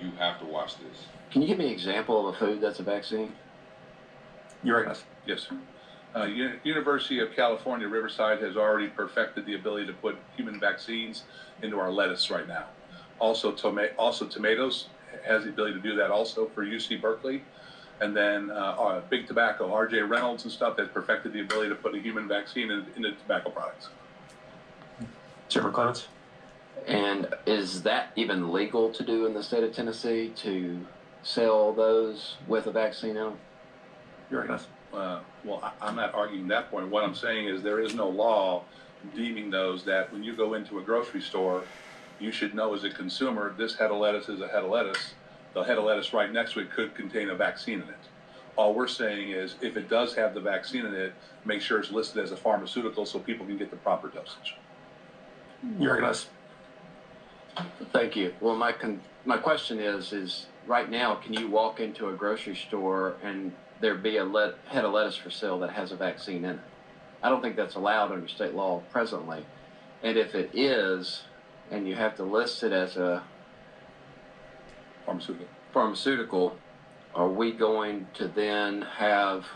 You have to watch this. Can you give me an example of a food that's a vaccine? You're right. Yes, sir. University of California, Riverside has already perfected the ability to put human vaccines into our lettuce right now. Also, tomatoes has the ability to do that also for UC Berkeley. And then Big Tobacco, R.J. Reynolds and stuff has perfected the ability to put a human vaccine into tobacco products. Chairman Clements? And is that even legal to do in the state of Tennessee, to sell those with a vaccine in them? You're right. Well, I'm not arguing that point. What I'm saying is there is no law deeming those that when you go into a grocery store, you should know as a consumer, this head of lettuce is a head of lettuce. The head of lettuce right next to it could contain a vaccine in it. All we're saying is if it does have the vaccine in it, make sure it's listed as a pharmaceutical so people can get the proper dosage. You're right. Thank you. Well, my question is right now, can you walk into a grocery store and there be a head of lettuce for sale that has a vaccine in it? I don't think that's allowed under state law presently. And if it is, and you have to list it as a pharmaceutical, are we going to then have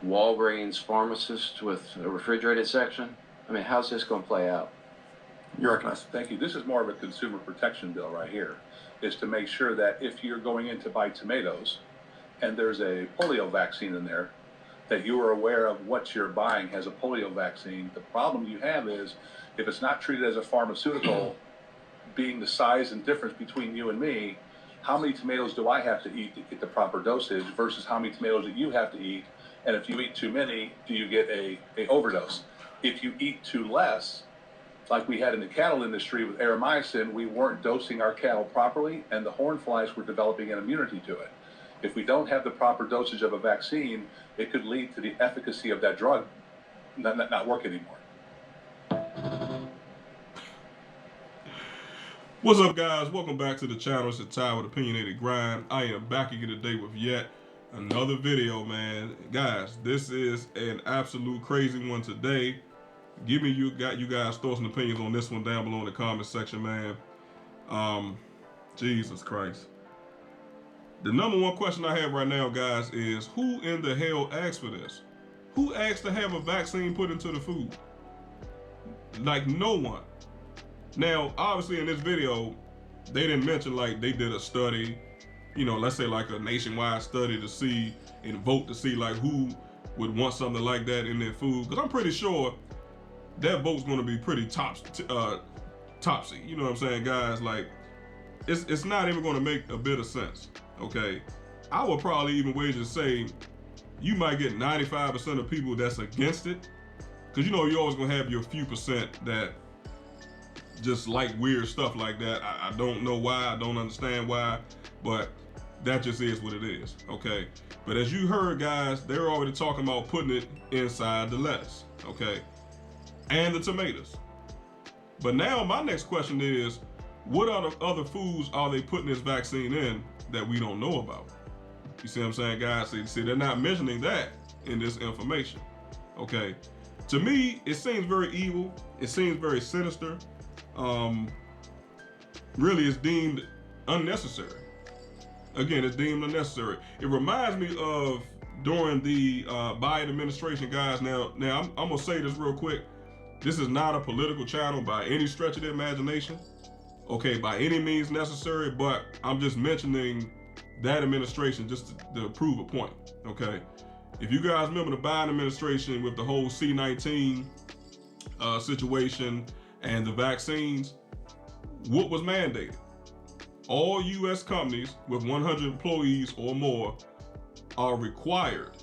Walgreens pharmacists with a refrigerated section? I mean, how's this going to play out? You're right. Thank you. This is more of a consumer protection bill right here, is to make sure that if you're going in to buy tomatoes and there's a polio vaccine in there, that you are aware of what you're buying has a polio vaccine. The problem you have is if it's not treated as a pharmaceutical, being the size and difference between you and me, how many tomatoes do I have to eat to get the proper dosage versus how many tomatoes that you have to eat? And if you eat too many, do you get a overdose? If you eat too less, like we had in the cattle industry with aeromycin, we weren't dosing our cattle properly, and the horn flies were developing an immunity to it. If we don't have the proper dosage of a vaccine, it could lead to the efficacy of that drug not work anymore. What's up, guys? Welcome back to the channel. It's a Ty with Opinionated Grind. I am back again today with yet another video, man. Guys, this is an absolute crazy one today. Give me you guys thoughts and opinions on this one down below in the comment section, man. Jesus Christ. The number one question I have right now, guys, is who in the hell asked for this? Who asked to have a vaccine put into the food? Like, no one. Now, obviously in this video, they didn't mention like they did a study, you know, let's say like a nationwide study to see and vote to see like who would want something like that in their food. Because I'm pretty sure that vote's going to be pretty topsy. You know what I'm saying, guys? Like, it's not even going to make a bit of sense. Okay, I would probably even wager to say you might get 95% of people that's against it, because you know you're always going to have your few percent that just like weird stuff like that. I don't know why, I don't understand why, but that just is what it is. Okay, but as you heard, guys, they're already talking about putting it inside the lettuce, okay, and the tomatoes. But now my next question is, what other foods are they putting this vaccine in that we don't know about? You see what I'm saying, guys? See, they're not mentioning that in this information. Okay, to me, it seems very evil. It seems very sinister. Really, it's deemed unnecessary. Again, it's deemed unnecessary. It reminds me of during the Biden administration, guys. Now I'm gonna say this real quick. This is not a political channel by any stretch of the imagination. Okay, by any means necessary, but I'm just mentioning that administration just to prove a point, okay? If you guys remember the Biden administration with the whole C-19 situation and the vaccines, what was mandated? All U.S. companies with 100 employees or more are required,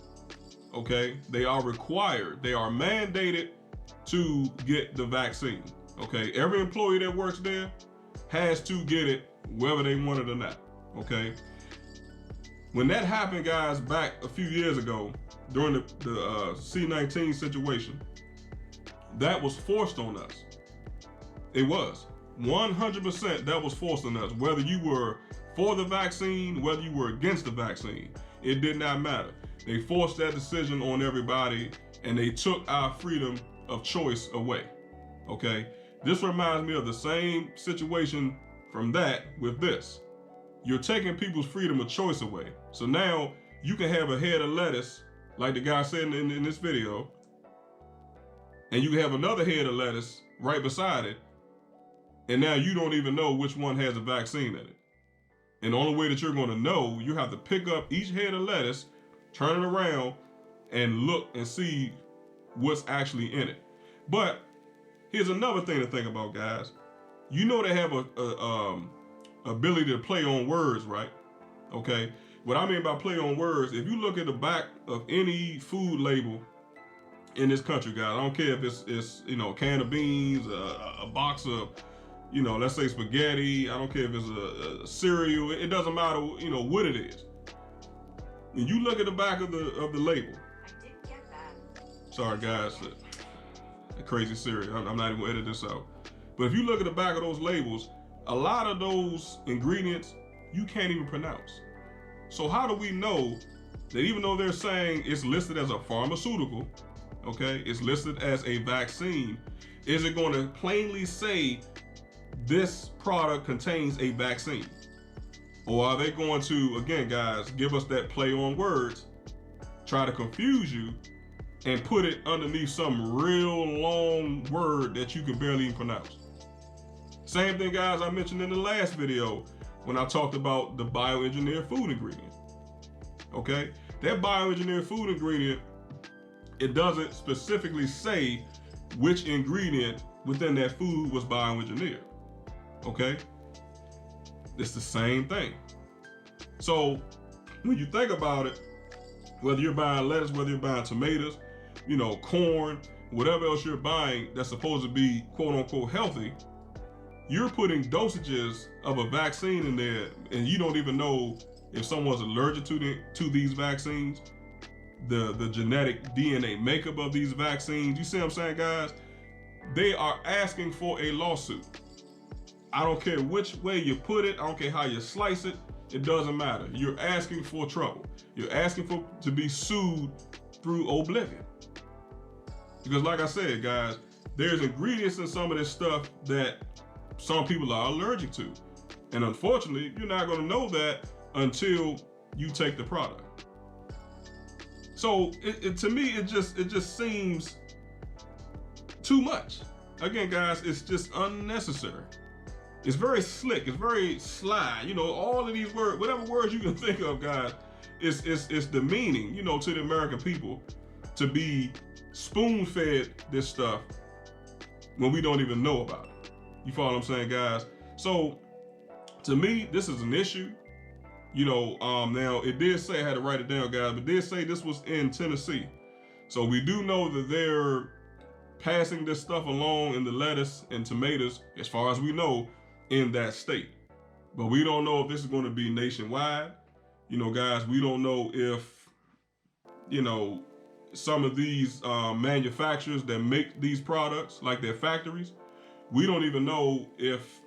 okay? They are required, they are mandated to get the vaccine, okay? Every employee that works there has to get it whether they want it or not, okay? When that happened, guys, back a few years ago during the C-19 situation, that was forced on us. It was 100% that was forced on us. Whether you were for the vaccine, whether you were against the vaccine, it did not matter. They forced that decision on everybody and they took our freedom of choice away, okay? This reminds me of the same situation from that with this, you're taking people's freedom of choice away. So now you can have a head of lettuce, like the guy said in this video, and you can have another head of lettuce right beside it, and now you don't even know which one has a vaccine in it. And the only way that you're going to know, you have to pick up each head of lettuce, turn it around, and look and see what's actually in it. But here's another thing to think about, guys. You know they have a ability to play on words, right? Okay. What I mean by play on words, if you look at the back of any food label in this country, guys, I don't care if it's you know, a can of beans, a box of, you know, let's say spaghetti. I don't care if it's a cereal. It doesn't matter, you know, what it is. When you look at the back of the label. I didn't get that. Sorry, guys. A crazy cereal. I'm not even gonna edit this out. But if you look at the back of those labels, a lot of those ingredients you can't even pronounce. So how do we know that even though they're saying it's listed as a pharmaceutical, okay, it's listed as a vaccine, is it going to plainly say this product contains a vaccine? Or are they going to, again, guys, give us that play on words, try to confuse you, and put it underneath some real long word that you can barely even pronounce? Same thing, guys, I mentioned in the last video when I talked about the bioengineered food ingredient. Okay? That bioengineered food ingredient, it doesn't specifically say which ingredient within that food was bioengineered. Okay? It's the same thing. So when you think about it, whether you're buying lettuce, whether you're buying tomatoes, you know, corn, whatever else you're buying that's supposed to be quote unquote healthy, you're putting dosages of a vaccine in there, and you don't even know if someone's allergic to these vaccines, the genetic DNA makeup of these vaccines. You see what I'm saying, guys? They are asking for a lawsuit. I don't care which way you put it. I don't care how you slice it. It doesn't matter. You're asking for trouble. You're asking to be sued through oblivion. Because like I said, guys, there's ingredients in some of this stuff that some people are allergic to. And unfortunately, you're not going to know that until you take the product. So to me, it just seems too much. Again, guys, it's just unnecessary. It's very slick. It's very sly. You know, all of these words, whatever words you can think of, guys, it's demeaning, you know, to the American people to be spoon-fed this stuff when we don't even know about it. You follow what I'm saying, guys? So to me, this is an issue. You know, now it did say, I had to write it down, guys, but it did say this was in Tennessee. So we do know that they're passing this stuff along in the lettuce and tomatoes, as far as we know, in that state. But we don't know if this is going to be nationwide. You know, guys, we don't know if, you know, some of these manufacturers that make these products, like their factories, we don't even know if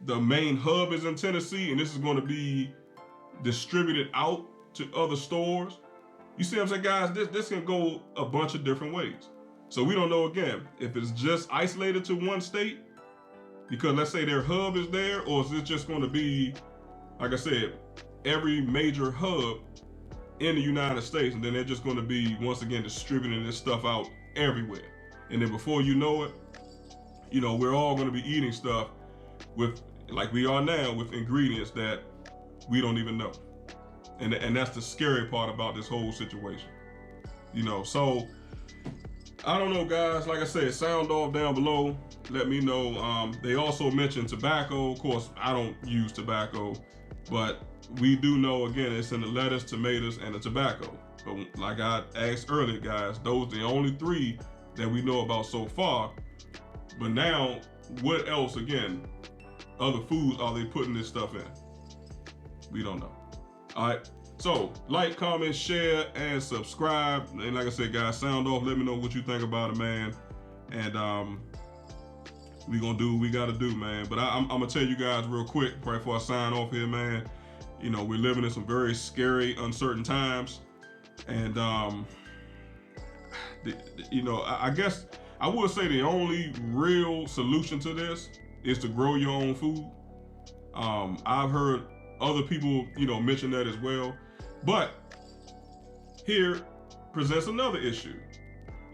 the main hub is in Tennessee and this is going to be distributed out to other stores. You see what I'm saying, guys? This can go a bunch of different ways. So we don't know, again, if it's just isolated to one state, because let's say their hub is there, or is it just going to be, like I said, every major hub in the United States, and then they're just going to be, once again, distributing this stuff out everywhere. And then before you know it, you know, we're all going to be eating stuff with, like we are now, with ingredients that we don't even know. And that's the scary part about this whole situation. You know, so I don't know, guys. Like I said, sound off down below. Let me know. They also mentioned tobacco. Of course, I don't use tobacco, but we do know, again, it's in the lettuce, tomatoes, and the tobacco. But like I asked earlier, guys, those are the only three that we know about so far. But now, what else, again, other foods are they putting this stuff in? We don't know. All right. So, like, comment, share, and subscribe. And like I said, guys, sound off. Let me know what you think about it, man. And we gonna do what we gotta do, man. But I'm gonna tell you guys real quick, right before I sign off here, man. You know, we're living in some very scary, uncertain times. And, you know, I guess I would say the only real solution to this is to grow your own food. I've heard Other people, mention that as well. But here presents another issue.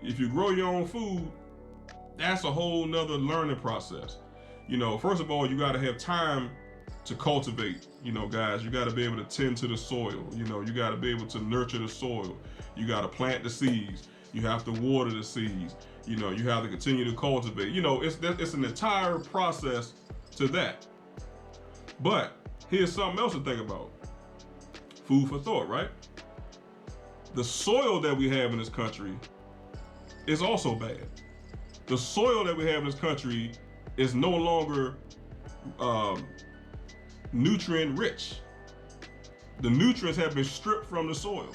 If you grow your own food, that's a whole nother learning process. First of all, you got to have time to cultivate. Guys, you got to be able to tend to the soil. You got to be able to nurture the soil. You got to plant the seeds. You have to water the seeds. You have to continue to cultivate. It's an entire process to that. But here's something else to think about. Food for thought, right? The soil that we have in this country is also bad. The soil that we have in this country is no longer nutrient rich. The nutrients have been stripped from the soil.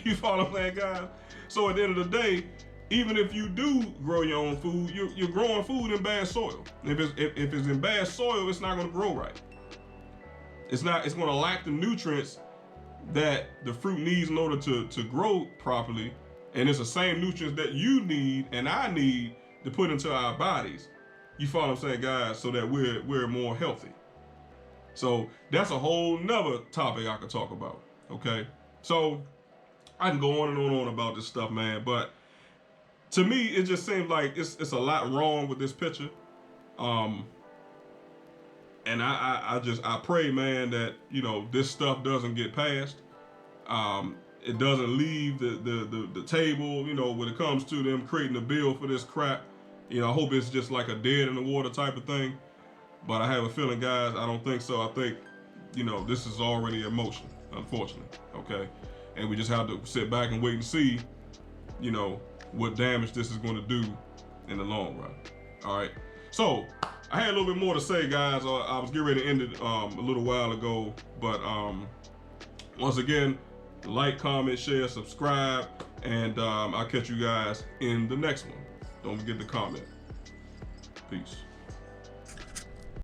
You follow what I'm saying, guys? So at the end of the day, even if you do grow your own food, you're growing food in bad soil. If it's in bad soil, it's not going to grow right. It's going to lack the nutrients that the fruit needs in order to grow properly. And it's the same nutrients that you need and I need to put into our bodies. You follow what I'm saying, guys? So that we're more healthy. So that's a whole nother topic I could talk about. Okay. So I can go on and on about this stuff, man. But to me, it just seems like it's a lot wrong with this picture. And I pray, man, that, this stuff doesn't get passed. It doesn't leave the table, when it comes to them creating a bill for this crap. I hope it's just like a dead in the water type of thing. But I have a feeling, guys, I don't think so. I think, this is already in motion, unfortunately. Okay. And we just have to sit back and wait and see, what damage this is going to do in the long run. All right. So I had a little bit more to say, guys. I was getting ready to end it a little while ago. But once again, like, comment, share, subscribe. And I'll catch you guys in the next one. Don't forget to comment. Peace.